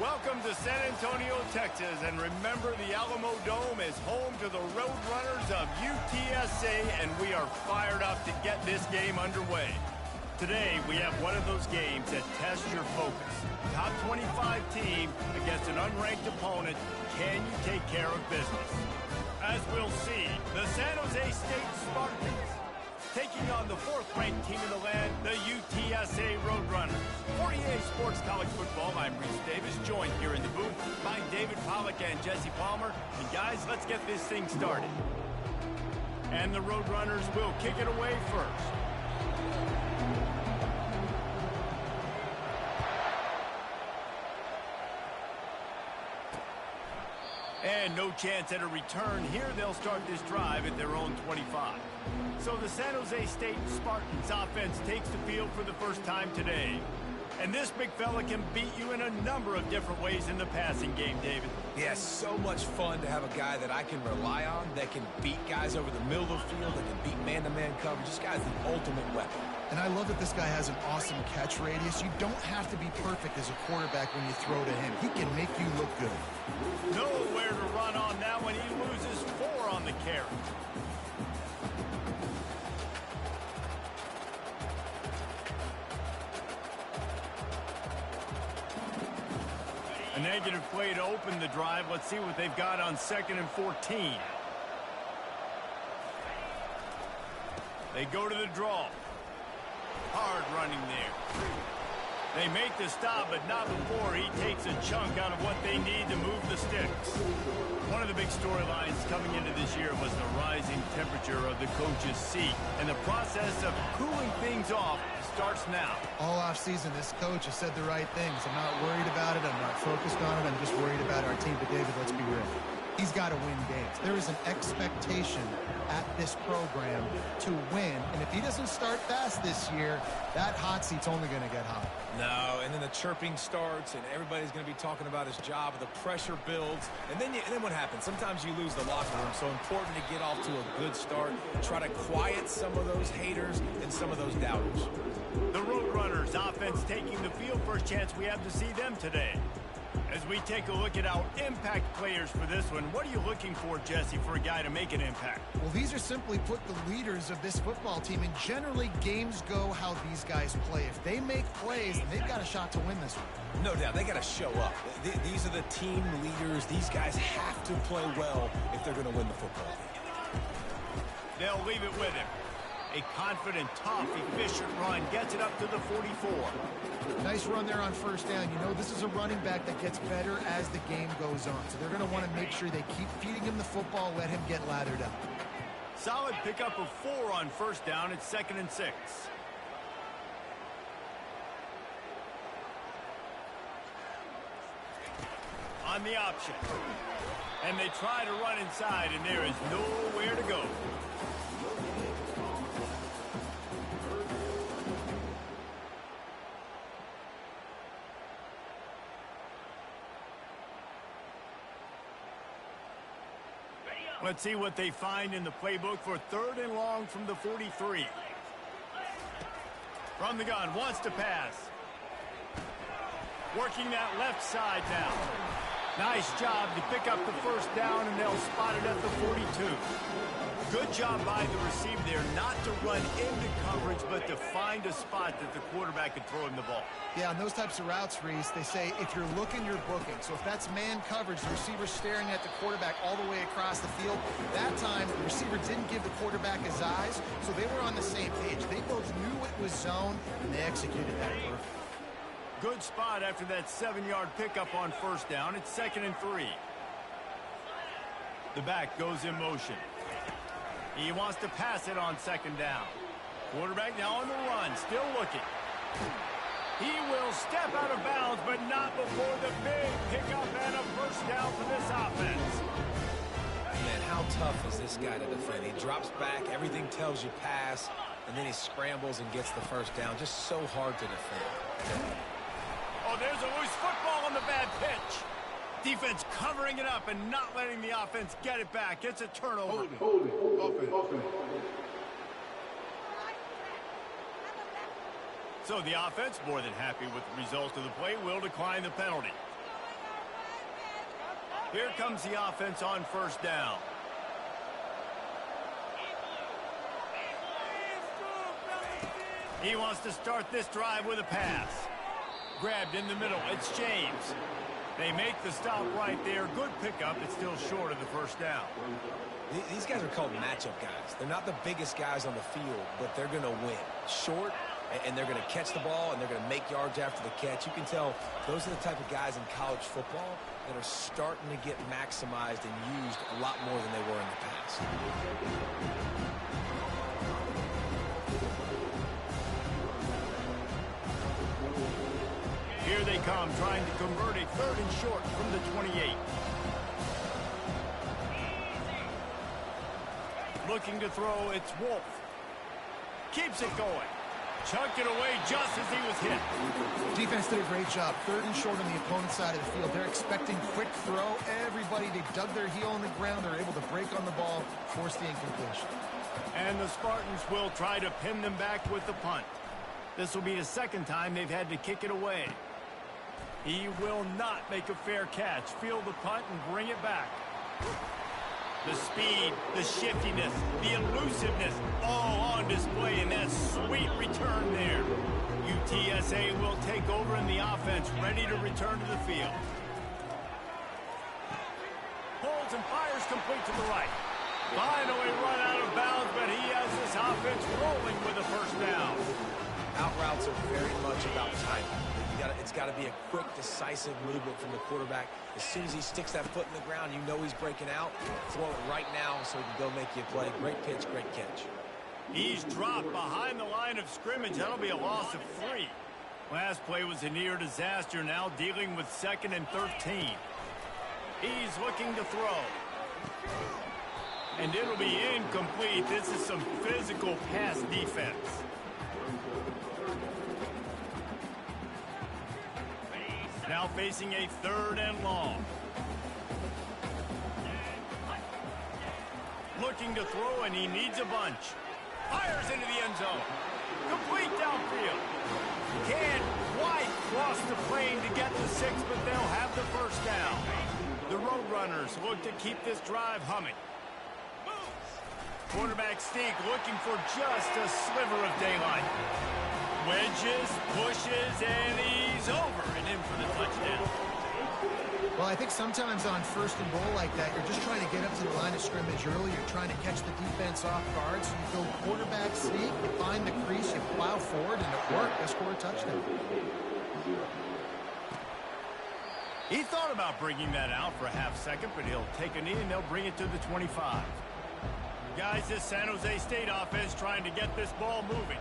Welcome to San Antonio, Texas, and remember the Alamo Dome is home to the Roadrunners of UTSA, and we are fired up to get this game underway. Today, we have one of those games that tests your focus. Top 25 team against an unranked opponent. Can you take care of business? As we'll see, the San Jose State Spartans taking on the fourth-ranked team in the land, the UTSA Roadrunners. 48 Sports College Football, I'm Reese Davis, joined here in the booth by David Pollack and Jesse Palmer. And guys, let's get this thing started. And the Roadrunners will kick it away first. And no chance at a return. Here they'll start this drive at their own 25. So the San Jose State Spartans offense takes the field for the first time today. And this big fella can beat you in a number of different ways in the passing game, David. Yeah, so much fun to have a guy that I can rely on, that can beat guys over the middle of the field, that can beat man-to-man coverage. This guy's the ultimate weapon. And I love that this guy has an awesome catch radius. You don't have to be perfect as a quarterback when you throw to him. He can make you look good. Nowhere to run on now when he loses 4 on the carry. A negative play to open the drive. Let's see what they've got on 2nd and 14. They go to the draw. Hard running there. They make the stop, but not before he takes a chunk out of what they need to move the sticks. One of the big storylines coming into this year was the rising temperature of the coach's seat, and the process of cooling things off starts now. All offseason, this coach has said the right things. I'm not worried about it. I'm not focused on it. I'm just worried about our team. But, David, let's be real. He's got to win games. There is an expectation at this program to win. And if he doesn't start fast this year, that hot seat's only going to get hot. No, and then the chirping starts, and everybody's going to be talking about his job. The pressure builds, and then what happens? Sometimes you lose the locker room. So important to get off to a good start, try to quiet some of those haters and some of those doubters. The Roadrunners offense taking the field. First chance we have to see them today. As we take a look at our impact players for this one, what are you looking for, Jesse, for a guy to make an impact? Well, these are simply put the leaders of this football team, and generally games go how these guys play. If they make plays, then they've got a shot to win this one. No doubt, they got to show up. These are the team leaders. These guys have to play well if they're going to win the football game. They'll leave it with him. A confident, tough, efficient run gets it up to the 44. Nice run there on first down. You know, this is a running back that gets better as the game goes on. So they're going to want to make sure they keep feeding him the football, let him get lathered up. Solid pickup of 4 on first down. It's 2nd and 6. On the option. And they try to run inside, and there is nowhere to go. Let's see what they find in the playbook for 3rd and long from the 43. From the gun, wants to pass. Working that left side now. Nice job to pick up the first down, and they'll spot it at the 42. Good job by the receiver there, not to run into coverage, but to find a spot that the quarterback can throw him the ball. Yeah, on those types of routes, Reese, they say if you're looking, you're booking. So if that's man coverage, the receiver's staring at the quarterback all the way across the field. That time, the receiver didn't give the quarterback his eyes, so they were on the same page. They both knew it was zone, and they executed that perfect. Good spot after that 7-yard pickup on first down. It's 2nd and 3. The back goes in motion. He wants to pass it on 2nd down. Quarterback now on the run, still looking. He will step out of bounds, but not before the big pickup and a first down for this offense. Man, how tough is this guy to defend? He drops back, everything tells you pass, and then he scrambles and gets the first down. Just so hard to defend. Oh, there's a loose football on the bad pitch. Defense covering it up and not letting the offense get it back. It's a turnover. Hold it. Open. So the offense, more than happy with the result of the play, will decline the penalty. Here comes the offense on first down. He wants to start this drive with a pass. Grabbed in the middle. It's James. They make the stop right there. Good pickup. It's still short of the first down. These guys are called matchup guys. They're not the biggest guys on the field, but they're going to win. Short, and they're going to catch the ball, and they're going to make yards after the catch. You can tell those are the type of guys in college football that are starting to get maximized and used a lot more than they were in the past. Here they come, trying to convert a 3rd and short from the 28. Looking to throw, it's Wolf. Keeps it going. Chucked it away just as he was hit. Defense did a great job. 3rd and short on the opponent's side of the field. They're expecting quick throw. Everybody, they dug their heel on the ground. They're able to break on the ball, force the incompletion. And the Spartans will try to pin them back with the punt. This will be the 2nd time they've had to kick it away. He will not make a fair catch. Field the punt and bring it back. The speed, the shiftiness, the elusiveness, all on display in that sweet return there. UTSA will take over in the offense, ready to return to the field. Holds and fires complete to the right. Finally run out of bounds, but he has this offense rolling with a first down. Out routes are very much about timing. It's got to be a quick, decisive movement from the quarterback. As soon as he sticks that foot in the ground, you know he's breaking out. Throw it right now so he can go make you a play. Great pitch, great catch. He's dropped behind the line of scrimmage. That'll be a loss of 3. Last play was a near disaster, now dealing with 2nd and 13. He's looking to throw. And it'll be incomplete. This is some physical pass defense. Now facing a 3rd and long. Looking to throw, and he needs a bunch. Fires into the end zone. Complete downfield. Can't quite cross the plane to get the 6, but they'll have the first down. The Roadrunners look to keep this drive humming. Quarterback sneak looking for just a sliver of daylight. Wedges, pushes, and he's over and in for the touchdown. Well, I think sometimes on 1st and goal like that, you're just trying to get up to the line of scrimmage early. You're trying to catch the defense off guard. So you go quarterback sneak, you find the crease, you plow forward, and it worked. They score a touchdown. He thought about bringing that out for a half-second, but he'll take a knee and they'll bring it to the 25. Guys, this San Jose State offense trying to get this ball moving.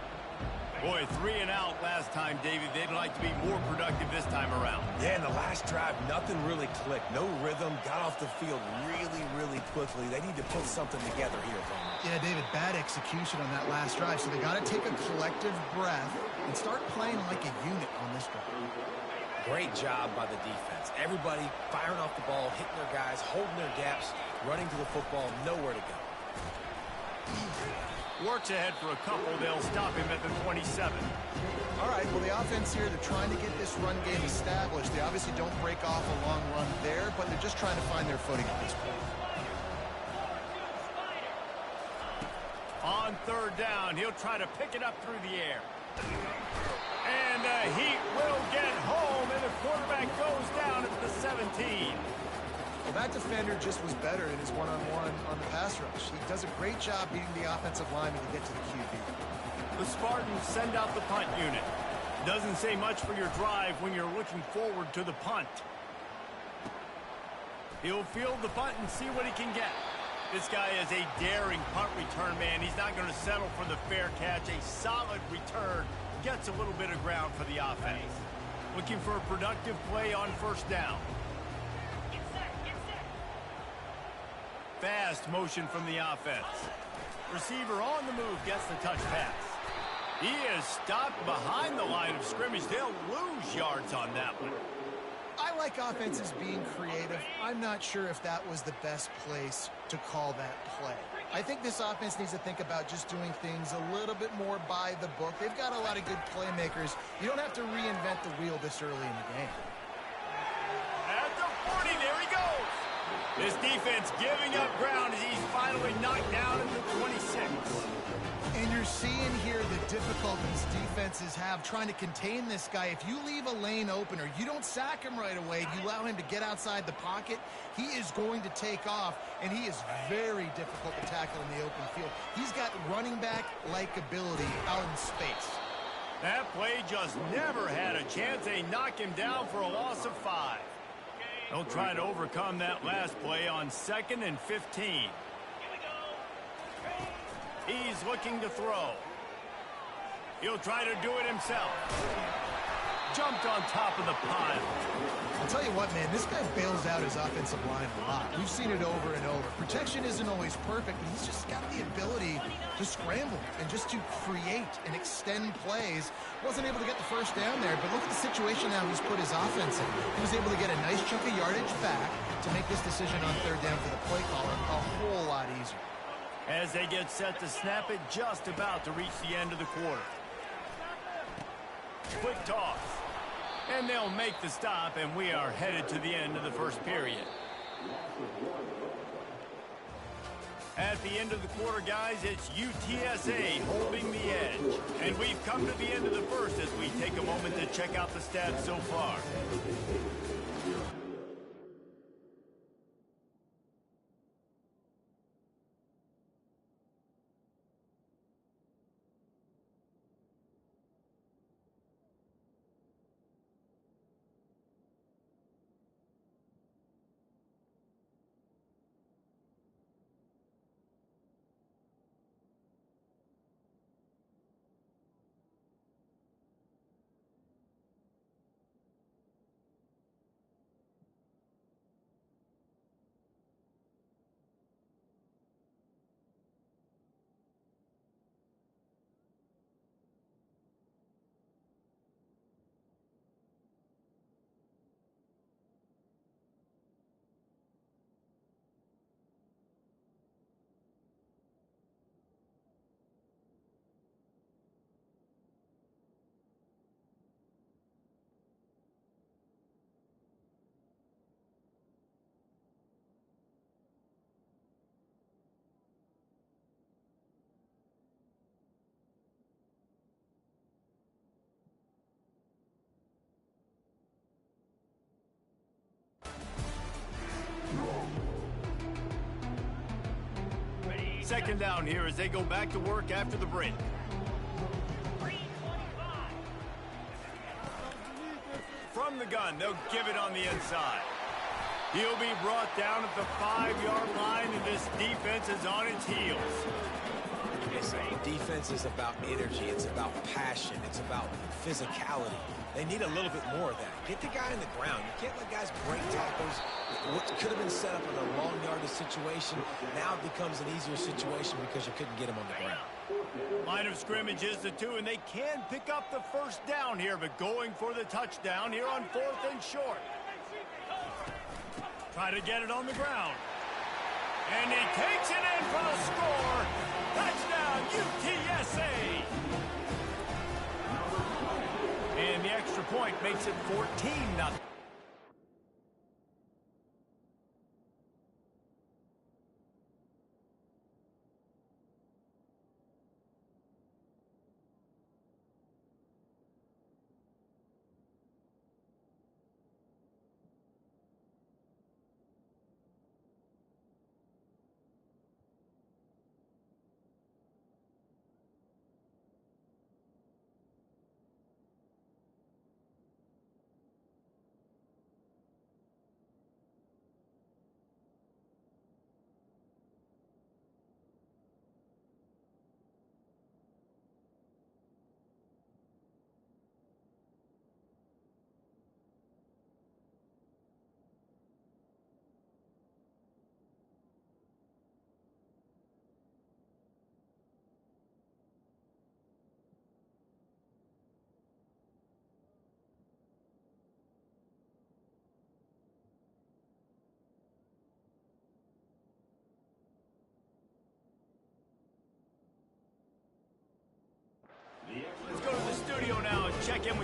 Boy, 3 and out last time, David. They'd like to be more productive this time around. Yeah, in the last drive, nothing really clicked. No rhythm. Got off the field really, really quickly. They need to put something together here, Bowman. Yeah, David, bad execution on that last drive. So they got to take a collective breath and start playing like a unit on this drive. Great job by the defense. Everybody firing off the ball, hitting their guys, holding their gaps, running to the football, nowhere to go. Works ahead for a couple. They'll stop him at the 27. All right, well, the offense here, they're trying to get this run game established. They obviously don't break off a long run there, but they're just trying to find their footing at this point. On 3rd down, he'll try to pick it up through the air. And the Heat will get home, and the quarterback goes down at the 17. Well, that defender just was better in his one-on-one on the pass rush. He does a great job beating the offensive lineman to get to the QB. The Spartans send out the punt unit. Doesn't say much for your drive when you're looking forward to the punt. He'll field the punt and see what he can get. This guy is a daring punt return man. He's not going to settle for the fair catch. A solid return gets a little bit of ground for the offense. Looking for a productive play on 1st down. Fast motion from the offense. Receiver on the move gets the touch pass. He is stopped behind the line of scrimmage. They'll lose yards on that one. I like offenses being creative. I'm not sure if that was the best place to call that play. I think this offense needs to think about just doing things a little bit more by the book. They've got a lot of good playmakers. You don't have to reinvent the wheel this early in the game. At the 40, there he goes. This defense giving up ground as he's finally knocked down at the 26. And you're seeing here the difficulties defenses have trying to contain this guy. If you leave a lane open or you don't sack him right away, you allow him to get outside the pocket, he is going to take off, and he is very difficult to tackle in the open field. He's got running back-like ability out in space. That play just never had a chance. They knock him down for a loss of 5. They'll try to overcome that last play on 2nd and 15. He's looking to throw. He'll try to do it himself. Jumped on top of the pile. I'll tell you what, man, this guy bails out his offensive line a lot. We've seen it over and over. Protection isn't always perfect, but he's just got the ability to scramble and just to create and extend plays. Wasn't able to get the first down there, but look at the situation now he's put his offense in. He was able to get a nice chunk of yardage back to make this decision on 3rd down for the play caller a whole lot easier. As they get set to snap it, just about to reach the end of the quarter. Quick toss. And they'll make the stop, and we are headed to the end of the first period. At the end of the quarter, guys, it's UTSA holding the edge. And we've come to the end of the first as we take a moment to check out the stats so far. Second down here as they go back to work after the break. From the gun, they'll give it on the inside. He'll be brought down at the 5-yard line, and this defense is on its heels. Defense is about energy. It's about passion. It's about physicality. They need a little bit more of that. Get the guy in the ground. You can't let guys break tackles. What could have been set up in a long yardage situation now becomes an easier situation because you couldn't get him on the ground. Line of scrimmage is the 2, and they can pick up the first down here, but going for the touchdown here on 4th and short. Try to get it on the ground. And he takes it in for the score. Touchdown, UTSA. And the extra point makes it 14-0.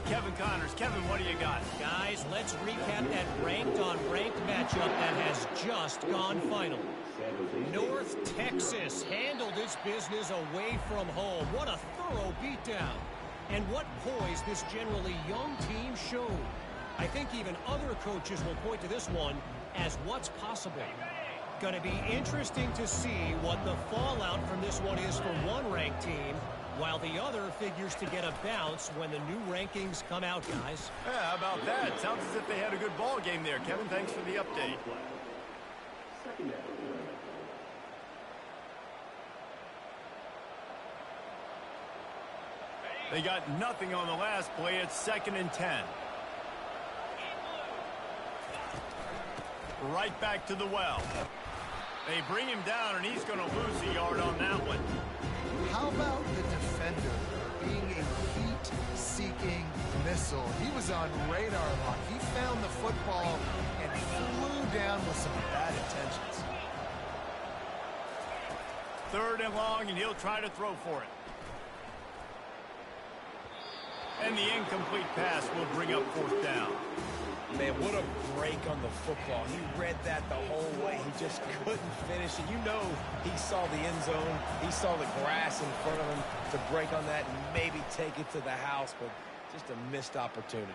with Kevin Connors. Kevin, what do you got? Guys, let's recap that ranked-on-ranked matchup that has just gone final. North Texas handled its business away from home. What a thorough beatdown. And what poise this generally young team showed. I think even other coaches will point to this one as what's possible. Going to be interesting to see what the fallout from this one is for one ranked team, while the other figures to get a bounce when the new rankings come out, guys. Yeah, how about that? Sounds as if they had a good ball game there. Kevin, thanks for the update. They got nothing on the last play. It's 2nd and 10. Right back to the well. They bring him down, and he's going to lose a yard on that one. How about the defender being a heat-seeking missile? He was on radar lock. He found the football and flew down with some bad intentions. 3rd and long, and he'll try to throw for it. And the incomplete pass will bring up 4th down. Man, what a break on the football. He read that the whole way. He just couldn't finish it. You know he saw the end zone. He saw the grass in front of him to break on that and maybe take it to the house, but just a missed opportunity.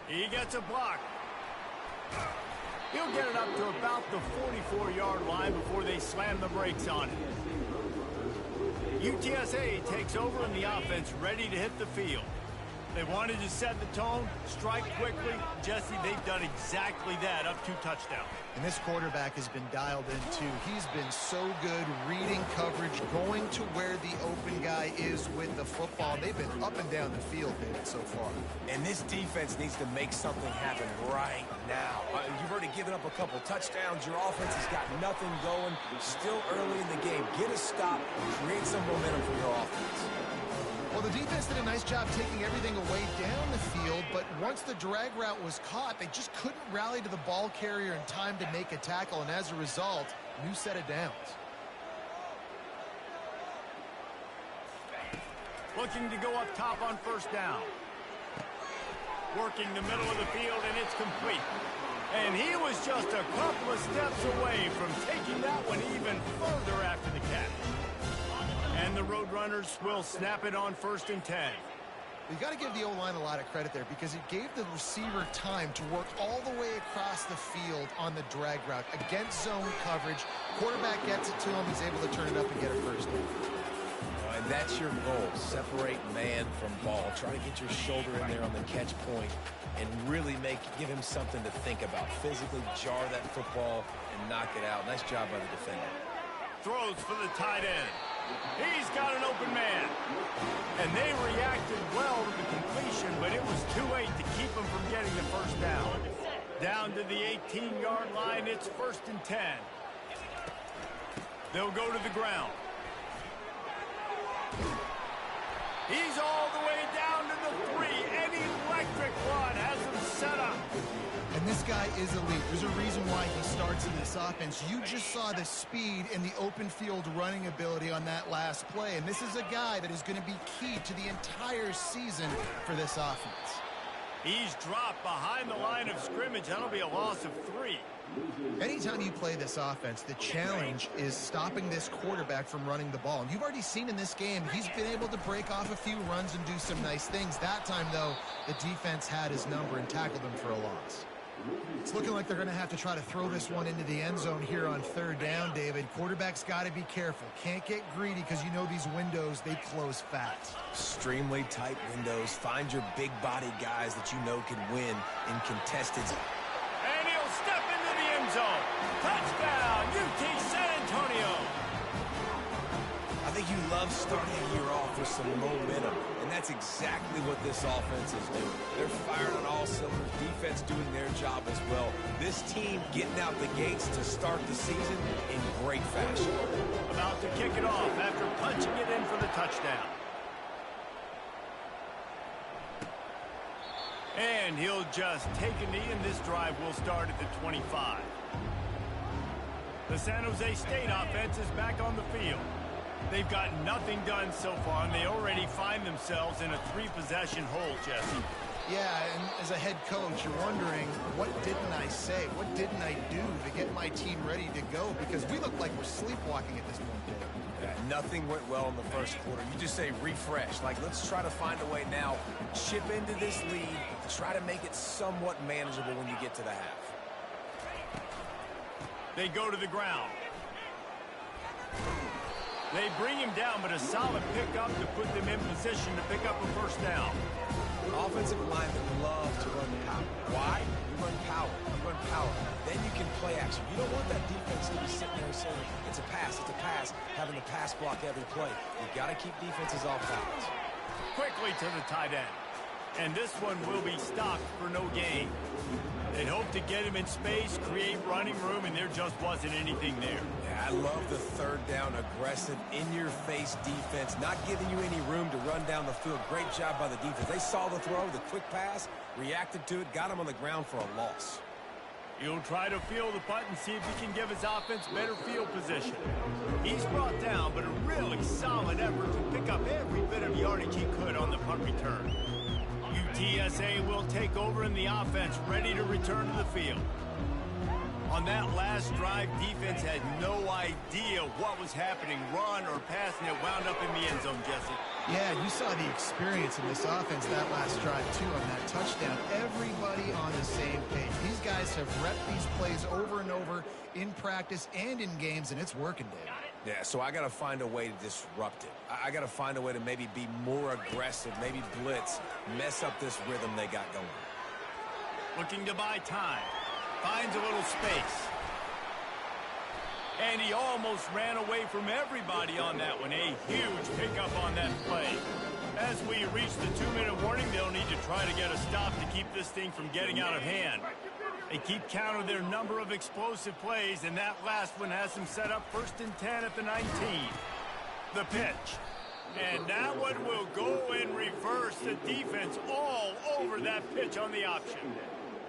He gets a block. He'll get it up to about the 44-yard line before they slam the brakes on it. UTSA takes over and the offense ready to hit the field. They wanted to set the tone, strike quickly. Jesse, they've done exactly that, up 2 touchdowns. And this quarterback has been dialed in, too. He's been so good reading coverage, going to where the open guy is with the football. They've been up and down the field, David, so far. And this defense needs to make something happen right now. You've already given up a couple touchdowns. Your offense has got nothing going. Still early in the game. Get a stop. Create some momentum for your offense. Well, the defense did a nice job taking everything away down the field, but once the drag route was caught, they just couldn't rally to the ball carrier in time to make a tackle, and as a result, new set of downs. Looking to go up top on 1st down. Working the middle of the field, and it's complete. And he was just a couple of steps away from taking that one even further after the catch. And the Roadrunners will snap it on 1st and 10. We've got to give the O-line a lot of credit there because it gave the receiver time to work all the way across the field on the drag route against zone coverage. Quarterback gets it to him. He's able to turn it up and get a 1st down. And that's your goal. Separate man from ball. Try to get your shoulder in there on the catch point and really give him something to think about. Physically jar that football and knock it out. Nice job by the defender. Throws for the tight end. He's got an open man. And they reacted well to the completion, but it was too late to keep him from getting the 1st down. Down to the 18-yard line, it's 1st and 10. They'll go to the ground. He's all the way down to the 3. An electric one has him set up. And this guy is elite. There's a reason why he starts in this offense. You just saw the speed and the open field running ability on that last play. And this is a guy that is going to be key to the entire season for this offense. He's dropped behind the line of scrimmage. That'll be a loss of 3. Anytime you play this offense, the challenge is stopping this quarterback from running the ball. And you've already seen in this game, he's been able to break off a few runs and do some nice things. That time, though, the defense had his number and tackled him for a loss. It's looking like they're going to have to try to throw this one into the end zone here on 3rd down, David. Quarterback's got to be careful. Can't get greedy because you know these windows, they close fast. Extremely tight windows. Find your big body guys that you know can win in contested. And he'll step into the end zone. Touchdown, UT San Antonio. I think you love starting a year off with some momentum, and that's exactly what this offense is doing. They're firing on all cylinders, defense doing their job as well. This team getting out the gates to start the season in great fashion. About to kick it off after punching it in for the touchdown. And he'll just take a knee, and this drive will start at the 25. The San Jose State offense is back on the field. They've gotten nothing done so far, and they already find themselves in a 3-possession hole, Jesse. Yeah, and as a head coach, you're wondering, what didn't I say? What didn't I do to get my team ready to go? Because we look like we're sleepwalking at this point, Dave. Yeah, nothing went well in the first quarter. You just say refresh. Like, let's try to find a way now, chip into this lead, try to make it somewhat manageable when you get to the half. They go to the ground. They bring him down, but a solid pickup to put them in position to pick up a first down. Offensive linemen love to run power. Why? You run power. You run power. Then you can play action. You don't want that defense to be sitting there saying, it's a pass, having the pass block every play. You got to keep defenses off balance. Quickly to the tight end. And this one will be stopped for no gain. They hoped to get him in space, create running room, and there just wasn't anything there. Yeah, I love the third down, aggressive, in-your-face defense, not giving you any room to run down the field. Great job by the defense. They saw the throw, the quick pass, reacted to it, got him on the ground for a loss. He'll try to field the punt and see if he can give his offense better field position. He's brought down, but a really solid effort to pick up every bit of yardage he could on the punt return. UTSA will take over in the offense, ready to return to the field. On that last drive, defense had no idea what was happening, run or pass, and it wound up in the end zone, Jesse. Yeah, you saw the experience in this offense that last drive, too, on that touchdown. Everybody on the same page. These guys have repped these plays over and over in practice and in games, and it's working, Dave. Yeah, so I got to find a way to disrupt it. I got to find a way to maybe be more aggressive, maybe blitz, mess up this rhythm they got going. Looking to buy time. Finds a little space. And he almost ran away from everybody on that one. A huge pickup on that play. As we reach the 2-minute warning, they'll need to try to get a stop to keep this thing from getting out of hand. They keep count of their number of explosive plays, and that last one has them set up 1st and 10 at the 19. The pitch. And that one will go in reverse. The defense all over that pitch on the option.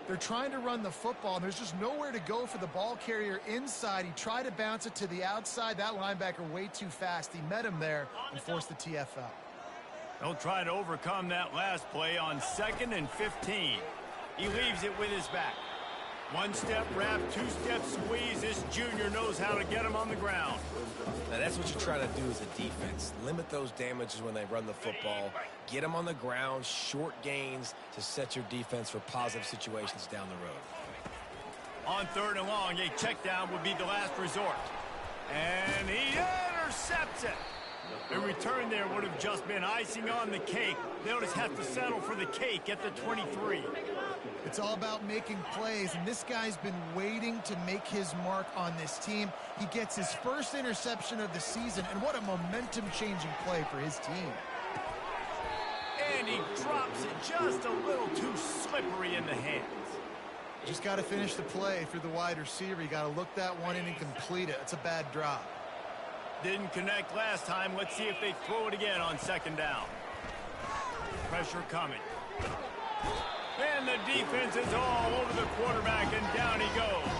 They're trying to run the football, and there's just nowhere to go for the ball carrier inside. He tried to bounce it to the outside. That linebacker way too fast. He met him there and forced the TFL. They'll try to overcome that last play on 2nd and 15. He leaves it with his back. 1-step wrap, 2-step squeeze. This junior knows how to get him on the ground. Now, that's what you're trying to do as a defense. Limit those damages when they run the football. Get them on the ground, short gains to set your defense for positive situations down the road. On 3rd and long, a check down would be the last resort. And he intercepts it. A return there would have just been icing on the cake. They'll just have to settle for the cake at the 23. It's all about making plays, and this guy's been waiting to make his mark on this team. He gets his first interception of the season, and what a momentum-changing play for his team. And he drops it just a little too slippery in the hands. Just got to finish the play through the wide receiver. You got to look that one in and complete it. It's a bad drop. Didn't connect last time. Let's see if they throw it again on 2nd down. Pressure coming. And the defense is all over the quarterback, and down he goes.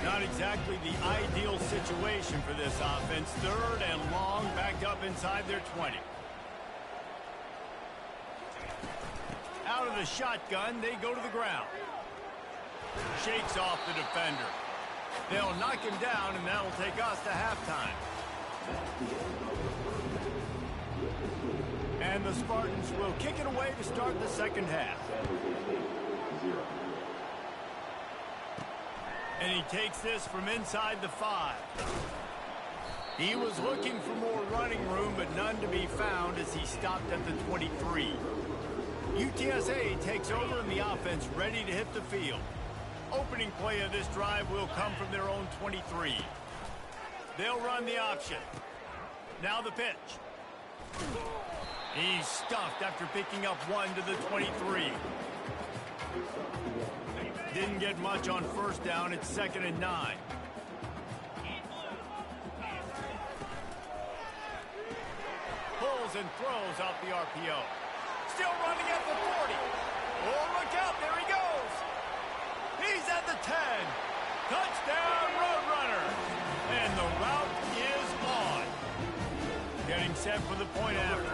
Not exactly the ideal situation for this offense. 3rd and long, backed up inside their 20. Out of the shotgun, they go to the ground. Shakes off the defender. They'll knock him down, and that'll take us to halftime. And the Spartans will kick it away to start the 2nd half. And he takes this from inside the 5. He was looking for more running room, but none to be found as he stopped at the 23. UTSA takes over in the offense, ready to hit the field. Opening play of this drive will come from their own 23. They'll run the option. Now the pitch. He's stuffed after picking up 1 to the 23. Didn't get much on 1st down. It's 2nd and 9. Pulls and throws out the RPO. Still running at the 40. Oh, look out. There he goes. He's at the 10. Touchdown, Roadrunner. And the route getting set for the point after.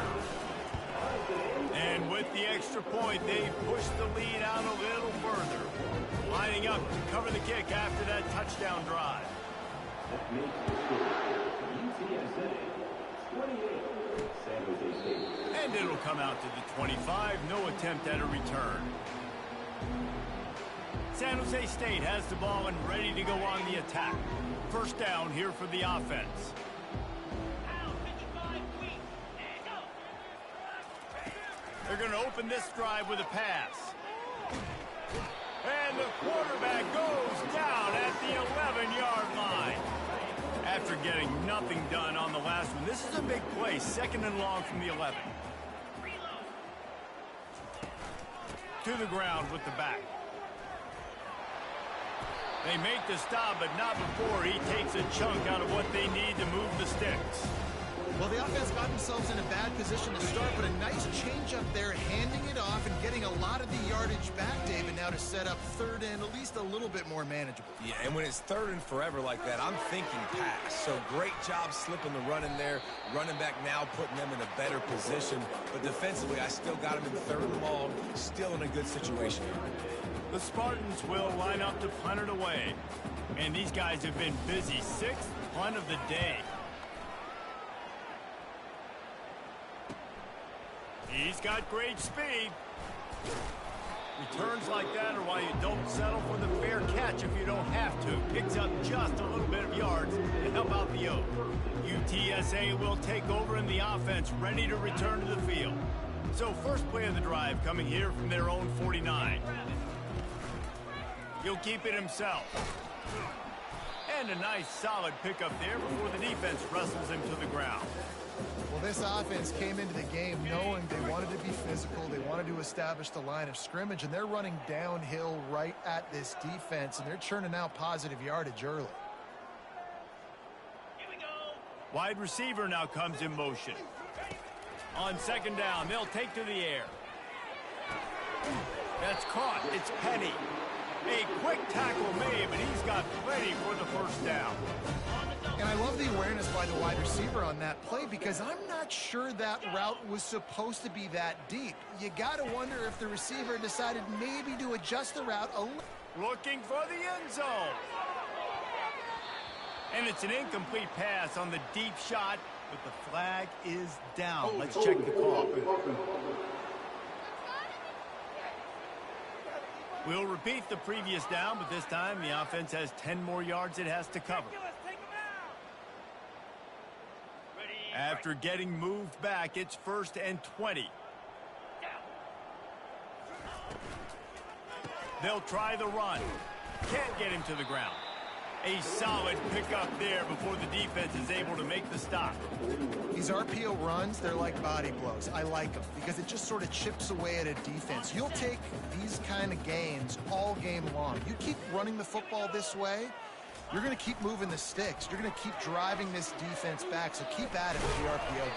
And with the extra point, they push the lead out a little further. Lining up to cover the kick after that touchdown drive. And it'll come out to the 25. No attempt at a return. San Jose State has the ball and ready to go on the attack. First down here for the offense. They're going to open this drive with a pass. And the quarterback goes down at the 11-yard line. After getting nothing done on the last one, this is a big play. Second and long from the 11. To the ground with the back. They make the stop, but not before he takes a chunk out of what they need to move the sticks. Well, the offense got themselves in a bad position to start, but a nice change up there, handing it off and getting a lot of the yardage back, David, now to set up third and at least a little bit more manageable. Yeah, and when it's third and forever like that, I'm thinking pass. So great job slipping the run in there. Running back now putting them in a better position. But defensively, I still got them in third and long, still in a good situation. The Spartans will line up to punt it away. And these guys have been busy. Sixth punt of the day. He's got great speed. Returns like that are why you don't settle for the fair catch if you don't have to. Picks up just a little bit of yards to help out the Oak. UTSA will take over in the offense, ready to return to the field. So first play of the drive coming here from their own 49. He'll keep it himself. And a nice solid pickup there before the defense wrestles him to the ground. Well, this offense came into the game knowing they wanted to be physical. They wanted to establish the line of scrimmage, and they're running downhill right at this defense, and they're churning out positive yardage early. Here we go. Wide receiver now comes in motion. On second down, they'll take to the air. That's caught. It's Penny. A quick tackle made, but he's got plenty for the first down. And I love the awareness by the wide receiver on that play because I'm not sure that route was supposed to be that deep. You got to wonder if the receiver decided maybe to adjust the route a little. Looking for the end zone. And it's an incomplete pass on the deep shot, but the flag is down. Let's check the call. We'll repeat the previous down, but this time the offense has 10 more yards it has to cover. After getting moved back, it's 1st and 20. They'll try the run. Can't get him to the ground. A solid pickup there before the defense is able to make the stop. These RPO runs, they're like body blows. I like them because it just sort of chips away at a defense. You'll take these kind of gains all game long. You keep running the football this way, you're going to keep moving the sticks. You're going to keep driving this defense back, so keep at it with the RPO.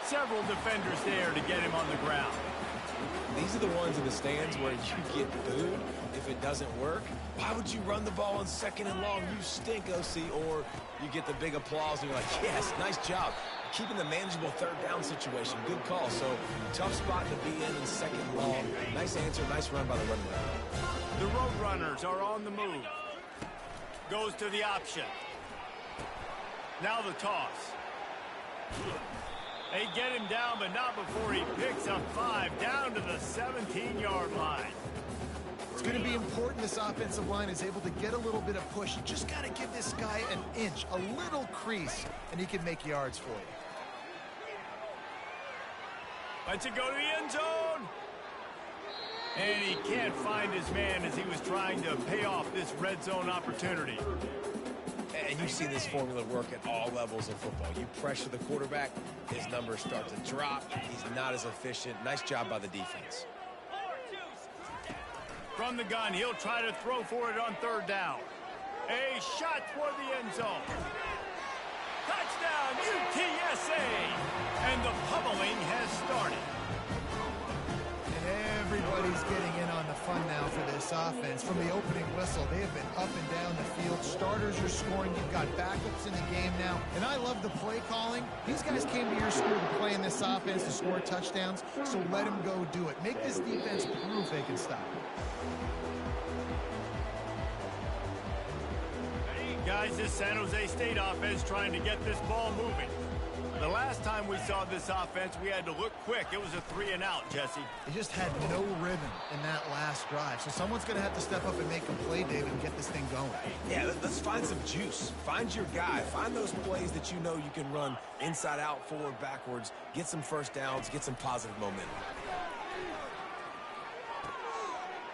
Several defenders there to get him on the ground. These are the ones in the stands where you get booed if it doesn't work. Why would you run the ball on second and long? You stink, OC. Or you get the big applause and you're like, yes, nice job. Keeping the manageable third down situation. Good call. So tough spot to be in second and long. Nice answer, nice run by the running back. The Roadrunners are on the move. Goes to the option. Now the toss. They get him down, but not before he picks up 5 down to the 17-yard line. It's going to be important this offensive line is able to get a little bit of push. You just got to give this guy an inch, a little crease, and he can make yards for you. Lets it go to the end zone. And he can't find his man as he was trying to pay off this red zone opportunity. And you've seen this formula work at all levels of football. You pressure the quarterback, his numbers start to drop. He's not as efficient. Nice job by the defense. From the gun, he'll try to throw for it on third down. A shot toward the end zone. Touchdown, UTSA! And the pummeling has started. And everybody's getting in on the fun now for this offense. From the opening whistle, they have been up and down the field. Starters are scoring. You've got backups in the game now. And I love the play calling. These guys came to your school to play in this offense to score touchdowns, so let them go do it. Make this defense prove they can stop it. Guys, this San Jose State offense trying to get this ball moving. The last time we saw this offense, we had to look quick. It was a 3-and-out, Jesse. They just had no rhythm in that last drive. So someone's going to have to step up and make a play, David, and get this thing going. Yeah, let's find some juice. Find your guy. Find those plays that you know you can run inside out, forward, backwards. Get some first downs. Get some positive momentum.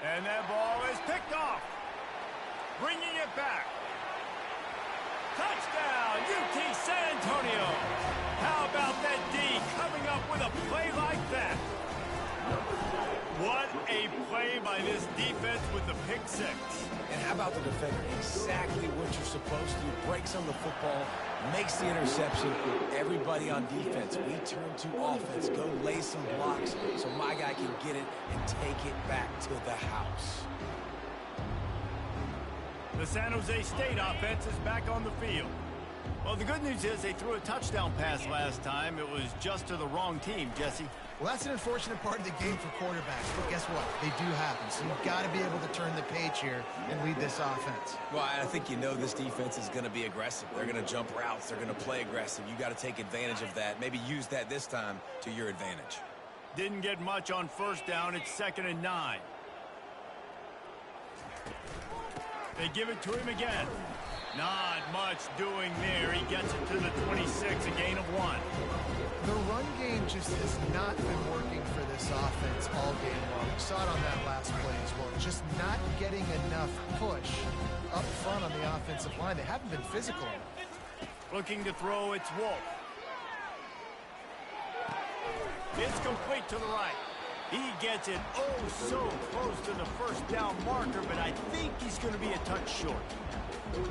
And that ball is picked off. Bringing it back. Touchdown, UT San Antonio. How about that D coming up with a play like that? What a play by this defense with the pick six. And how about the defender? Exactly what you're supposed to do. Breaks on the football, makes the interception. Everybody on defense, we turn to offense. Go lay some blocks so my guy can get it and take it back to the house. The San Jose State offense is back on the field. Well, the good news is they threw a touchdown pass last time. It was just to the wrong team, Jesse. Well, that's an unfortunate part of the game for quarterbacks, but guess what? They do happen, so you've got to be able to turn the page here and lead this offense. Well, I think you know this defense is going to be aggressive. They're going to jump routes. They're going to play aggressive. You got to take advantage of that. Maybe use that this time to your advantage. Didn't get much on first down. It's 2nd and 9. They give it to him again. Not much doing there. He gets it to the 26, a gain of 1. The run game just has not been working for this offense all game long. We saw it on that last play as well. Just not getting enough push up front on the offensive line. They haven't been physical. Looking to throw, it's Wolf. It's complete to the right. He gets it oh so close to the first down marker, but I think he's going to be a touch short.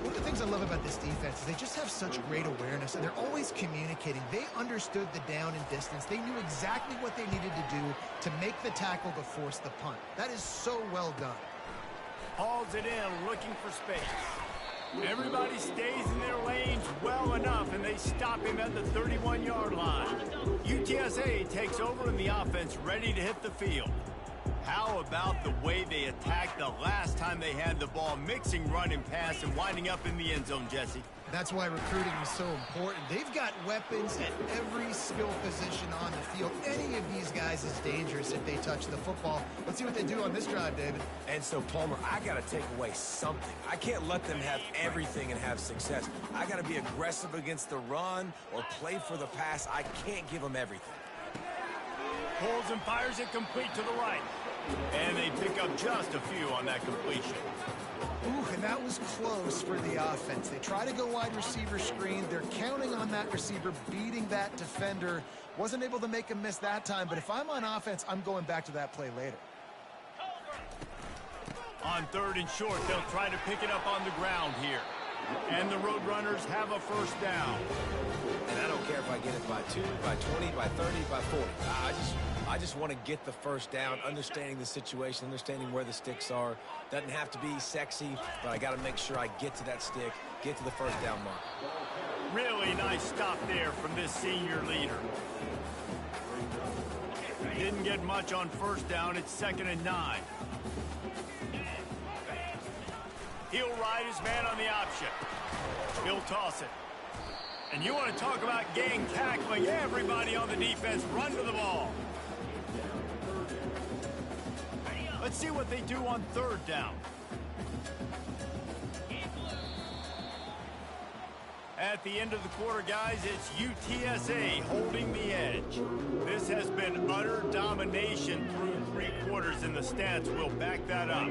One of the things I love about this defense is they just have such great awareness, and they're always communicating. They understood the down and distance. They knew exactly what they needed to do to make the tackle to force the punt. That is so well done. Hauls it in, looking for space. Everybody stays in their lanes well enough, and they stop him at the 31-yard line. UTSA takes over in the offense, ready to hit the field. How about the way they attacked the last time they had the ball, mixing run and pass and winding up in the end zone, Jesse? That's why recruiting is so important. They've got weapons at every skill position on the field. Any of these guys is dangerous if they touch the football. Let's see what they do on this drive, David. And so, Palmer, I got to take away something. I can't let them have everything and have success. I got to be aggressive against the run or play for the pass. I can't give them everything. Pulls and fires it complete to the right. And they pick up just a few on that completion. Ooh, and that was close for the offense. They try to go wide receiver screen. They're counting on that receiver beating that defender. Wasn't able to make him miss that time, but if I'm on offense, I'm going back to that play later. On 3rd and short, they'll try to pick it up on the ground here. And the Roadrunners have a first down. And I don't care if I get it by 2, by 20, by 30, by 40. I just want to get the first down, understanding the situation, understanding where the sticks are. Doesn't have to be sexy, but I got to make sure I get to that stick, get to the first down mark. Really nice stop there from this senior leader. Didn't get much on first down. It's 2nd and 9. He'll ride his man on the option. He'll toss it. And you want to talk about gang tackling. Everybody on the defense run to the ball. Let's see what they do on 3rd down. At the end of the quarter, guys, it's UTSA holding the edge. This has been utter domination through 3 quarters, and the stats will back that up.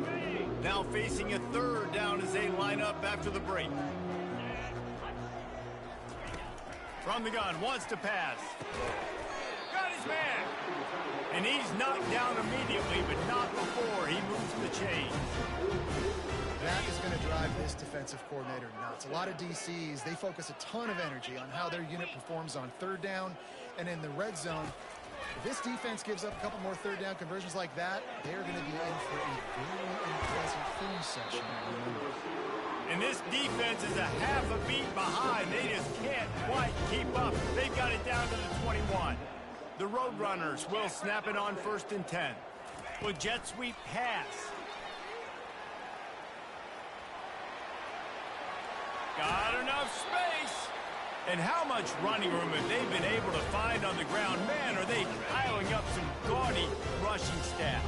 Now facing a 3rd down as they line up after the break. From the gun, wants to pass. Got his man. And he's knocked down immediately, but not before he moves the chains. That is going to drive this defensive coordinator nuts. A lot of DCs, they focus a ton of energy on how their unit performs on 3rd down and in the red zone. If this defense gives up a couple more third down conversions like that, they're going to be in for a very unpleasant film session. And this defense is a half a beat behind. They just can't quite keep up. They've got it down to the 21. The Roadrunners will snap it on 1st and 10. With jet sweep pass. Got enough space. And how much running room have they been able to find on the ground? Man, are they piling up some gaudy rushing stats.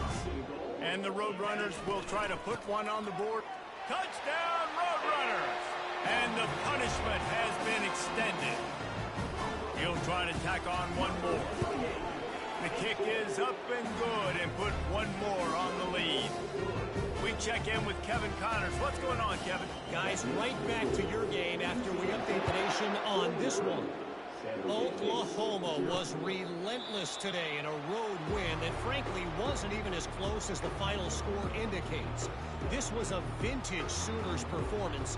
And the Roadrunners will try to put one on the board. Touchdown, Roadrunners! And the punishment has been extended. He'll try to tack on one more. The kick is up and good and put one more on the lead. We check in with Kevin Connors. What's going on, Kevin? Guys, right back to your game after we update the nation on this one. Oklahoma was relentless today in a road win that frankly wasn't even as close as the final score indicates. This was a vintage Sooners performance,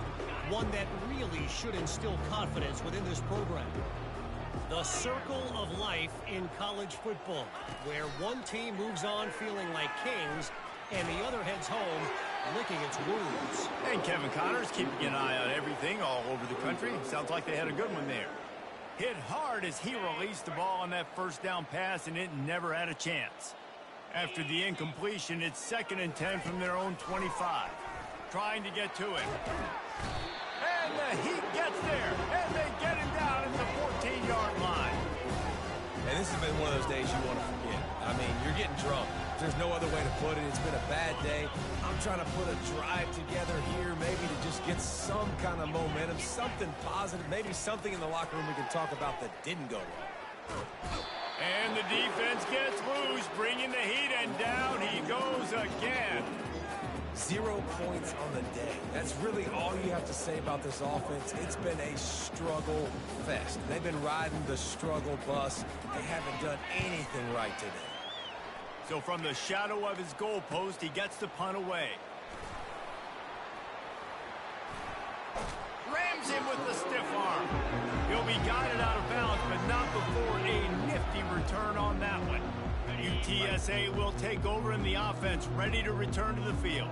one that really should instill confidence within this program. The circle of life in college football, where one team moves on feeling like kings and the other heads home licking its wounds. And Kevin Connors keeping an eye on everything all over the country. Sounds like they had a good one there. Hit hard as he released the ball on that first down pass, and it never had a chance. After the incompletion, it's 2nd and 10 from their own 25. Trying to get to it. And the Heat gets there, and they get him down at the 14-yard line. And this has been one of those days you want to forget. I mean, you're getting drunk. There's no other way to put it. It's been a bad day. I'm trying to put a drive together here, maybe to just get some kind of momentum, something positive, maybe something in the locker room we can talk about that didn't go well. And the defense gets loose, bringing the Heat, and down he goes again. 0 points on the day. That's really all you have to say about this offense. It's been a struggle fest. They've been riding the struggle bus. They haven't done anything right today. So from the shadow of his goalpost, he gets the punt away. Rams him with the stiff arm. He'll be guided out of bounds, but not before a nifty return on that one. UTSA will take over in the offense, ready to return to the field.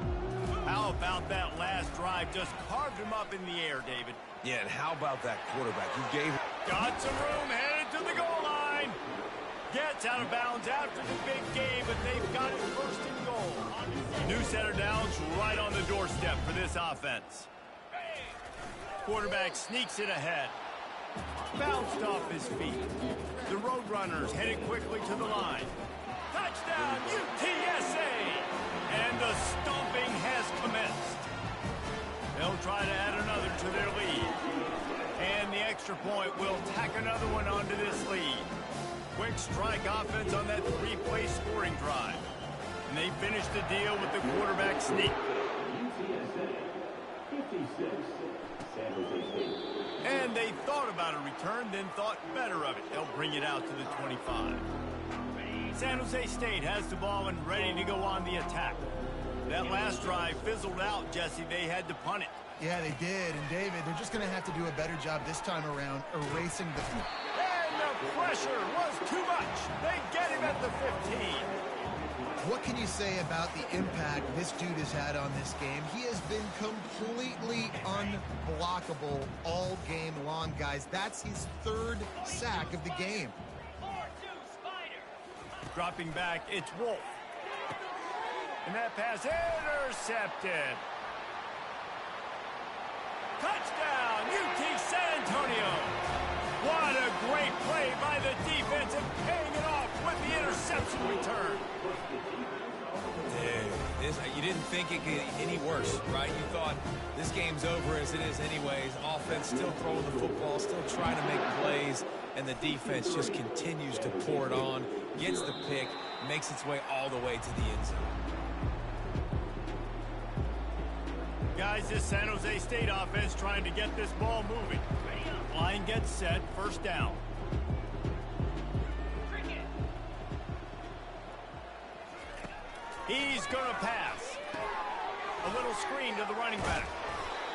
How about that last drive? Just carved him up in the air, David. Yeah, and how about that quarterback? You gave... Got some room, headed to the goal line. Gets out of bounds after the big game, but they've got it 1st and goal. New center downs right on the doorstep for this offense. Quarterback sneaks it ahead. Bounced off his feet. The Roadrunners headed quickly to the line. Touchdown, UTSA! And the stomping has commenced. They'll try to add another to their lead. And the extra point will tack another one onto this lead. Quick strike offense on that 3-play scoring drive. And they finish the deal with the quarterback sneak. And they thought about a return, then thought better of it. They'll bring it out to the 25. San Jose State has the ball and ready to go on the attack. That last drive fizzled out, Jesse. They had to punt it. Yeah, they did. And, David, they're just going to have to do a better job this time around erasing the... And the pressure was too much. They get him at the 15. What can you say about the impact this dude has had on this game? He has been completely unblockable all game long, guys. That's his 3rd sack of the game. Dropping back, it's Wolf. And that pass intercepted. Touchdown, UT San Antonio. What a great play by the defense and paying it off with the interception return. Dude, you didn't think it could get any worse, right? You thought this game's over as it is anyways. Offense still throwing the football, still trying to make plays, and the defense just continues to pour it on, gets the pick, makes its way all the way to the end zone. Guys, this San Jose State offense trying to get this ball moving. Line gets set, 1st down. He's going to pass. A little screen to the running back.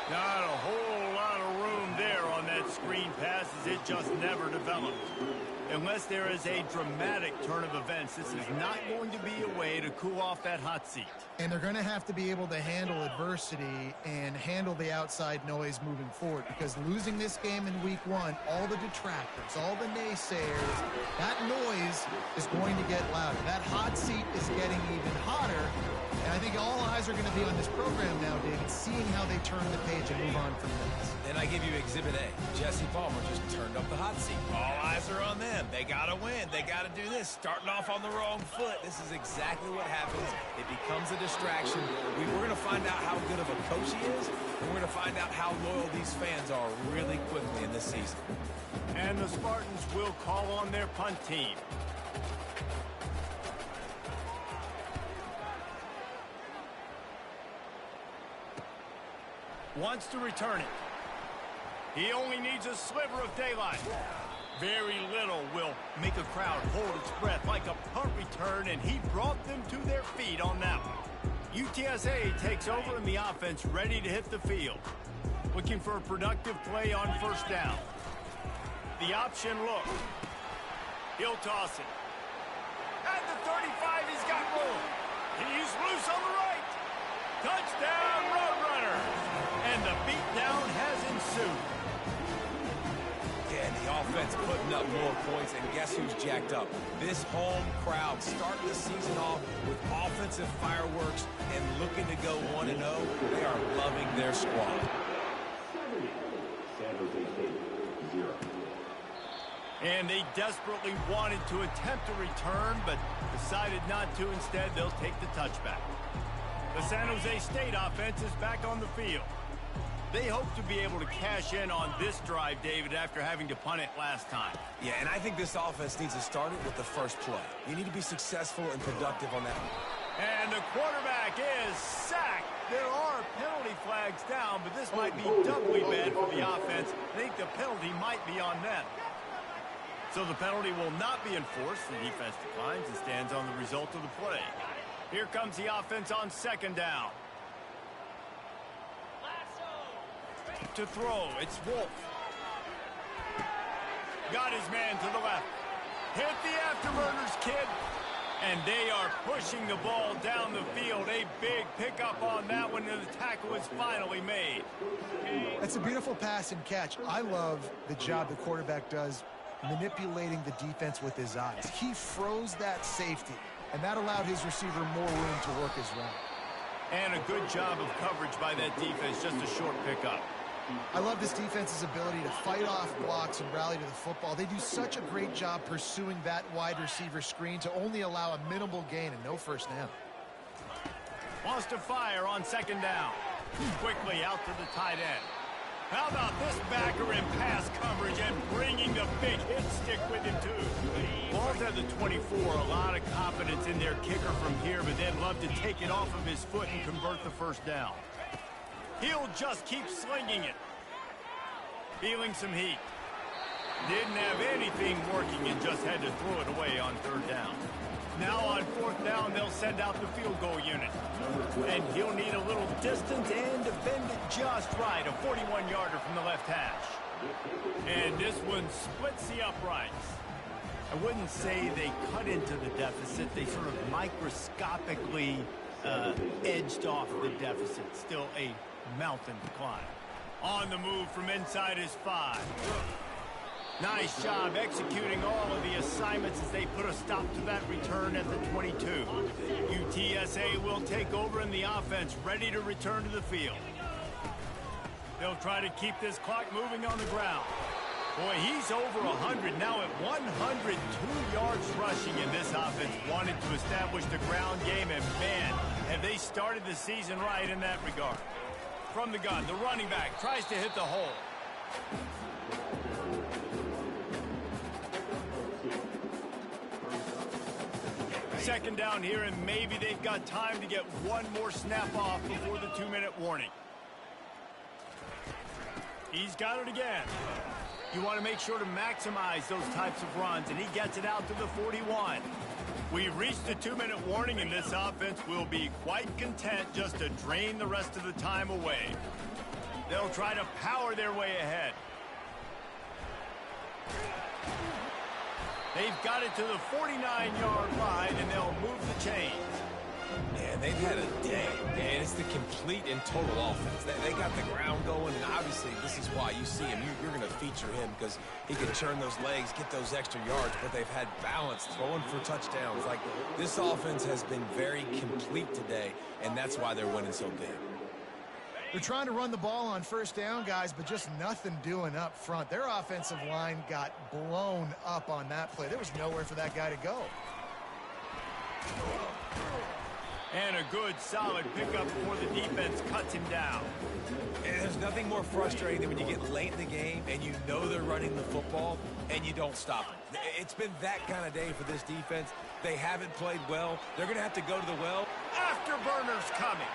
Not a whole lot of room there on that screen pass as it just never developed. Unless there is a dramatic turn of events, this is not going to be a way to cool off that hot seat. And they're going to have to be able to handle adversity and handle the outside noise moving forward, because losing this game in week one, all the detractors, all the naysayers, that noise is going to get louder. That hot seat is getting even hotter. And I think all eyes are going to be on this program now, David, seeing how they turn the page and move on from this. Then I give you Exhibit A. Jesse Palmer just turned up the hot seat. All eyes are on them. They got to win. They got to do this. Starting off on the wrong foot. This is exactly what happens. It becomes a distraction. We're going to find out how good of a coach he is, and we're going to find out how loyal these fans are really quickly in this season. And the Spartans will call on their punt team. Wants to return it. He only needs a sliver of daylight. Very little will make a crowd hold its breath like a punt return, and he brought them to their feet on that one. UTSA takes over in the offense, ready to hit the field. Looking for a productive play on first down. The option look. He'll toss it. At the 35, he's got room. He's loose on the right. Touchdown, Roadrunners. And the beatdown has ensued. Yeah, and the offense putting up more points, and guess who's jacked up? This home crowd starting the season off with offensive fireworks and looking to go 1-0. They are loving their squad. And they desperately wanted to attempt a return, but decided not to. Instead, they'll take the touchback. The San Jose State offense is back on the field. They hope to be able to cash in on this drive, David, after having to punt it last time. Yeah, and I think this offense needs to start it with the first play. You need to be successful and productive on that one. And the quarterback is sacked. There are penalty flags down, but this might be doubly bad for the offense. I think the penalty might be on them. So the penalty will not be enforced. The defense declines and stands on the result of the play. Here comes the offense on second down. To throw, it's Wolf. Got his man to the left. Hit the afterburners, kid. And they are pushing the ball down the field. A big pickup on that one, and the tackle is finally made. That's a beautiful pass and catch. I love the job the quarterback does manipulating the defense with his eyes. He froze that safety, and that allowed his receiver more room to work his route. And a good job of coverage by that defense, just a short pickup. I love this defense's ability to fight off blocks and rally to the football. They do such a great job pursuing that wide receiver screen to only allow a minimal gain and no first down. Wants to fire on second down. Quickly out to the tight end. How about this backer in pass coverage and bringing the big hit stick with him, too? Ball's at the 24. A lot of confidence in their kicker from here, but they'd love to take it off of his foot and convert the first down. He'll just keep slinging it. Feeling some heat. Didn't have anything working and just had to throw it away on third down. Now on fourth down, they'll send out the field goal unit. And he'll need a little distance and defend it just right. A 41-yarder from the left hash. And this one splits the uprights. I wouldn't say they cut into the deficit. They sort of microscopically edged off the deficit. Still a mountain to climb. On the move from inside his 5. Nice job executing all of the assignments as they put a stop to that return at the 22. UTSA will take over in the offense, ready to return to the field. They'll try to keep this clock moving on the ground. Boy, he's over 100 now at 102 yards rushing, and this offense wanted to establish the ground game, and man, have they started the season right in that regard. From the gun, the running back tries to hit the hole. Second down here, and maybe they've got time to get one more snap off before the 2-minute warning. He's got it again. You want to make sure to maximize those types of runs, and he gets it out to the 41. We've reached the 2-minute warning, and this offense will be quite content just to drain the rest of the time away. They'll try to power their way ahead. They've got it to the 49-yard line, and they'll move the chains. Yeah, they've had a day, and it's the complete and total offense. They got the ground going, and obviously this is why you see him. You're going to feature him because he can churn those legs, get those extra yards, but they've had balance throwing for touchdowns. Like, this offense has been very complete today, and that's why they're winning so big. They're trying to run the ball on first down, guys, but just nothing doing up front. Their offensive line got blown up on that play. There was nowhere for that guy to go. And a good, solid pickup before the defense cuts him down. And there's nothing more frustrating than when you get late in the game and you know they're running the football and you don't stop them. It's been that kind of day for this defense. They haven't played well. They're going to have to go to the well. Afterburners coming.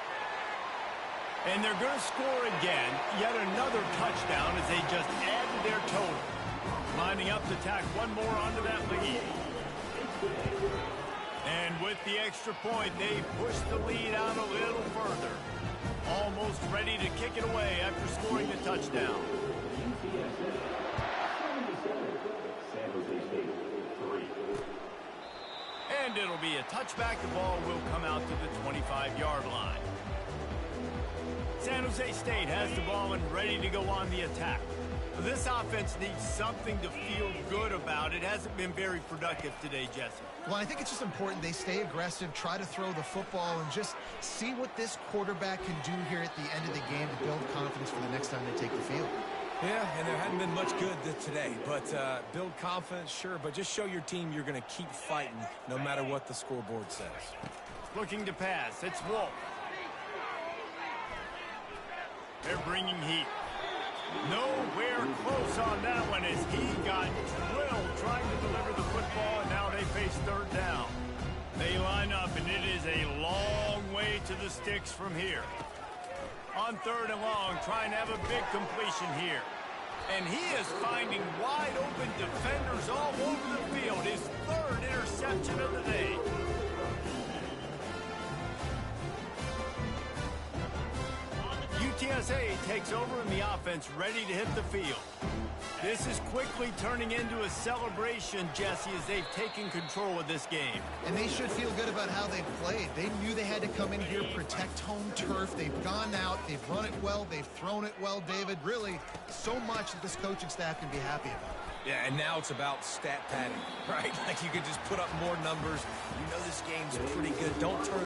And they're going to score again. Yet another touchdown as they just added their total. Lining up to tack one more onto that lead. And with the extra point, they push the lead out a little further. Almost ready to kick it away after scoring the touchdown. And it'll be a touchback. The ball will come out to the 25-yard line. San Jose State has the ball and ready to go on the attack. This offense needs something to feel good about. It hasn't been very productive today, Jesse. Well, I think it's just important they stay aggressive, try to throw the football, and just see what this quarterback can do here at the end of the game to build confidence for the next time they take the field. Yeah, and there hadn't been much good today, but build confidence, sure, but just show your team you're going to keep fighting no matter what the scoreboard says. Looking to pass. It's Wolf. They're bringing heat. Nowhere close on that one as he got drilled trying to deliver the football, and now they face third down. They line up, and it is a long way to the sticks from here. On third and long, trying to have a big completion here. And he is finding wide open defenders all over the field. His third interception of the day. UTSA takes over in the offense, ready to hit the field. This is quickly turning into a celebration, Jesse, as they've taken control of this game. And they should feel good about how they've played. They knew they had to come in here, protect home turf. They've gone out, they've run it well, they've thrown it well, David. Really, so much that this coaching staff can be happy about. Yeah, and now it's about stat padding, right? Like you could just put up more numbers. You know this game's pretty good. Don't turn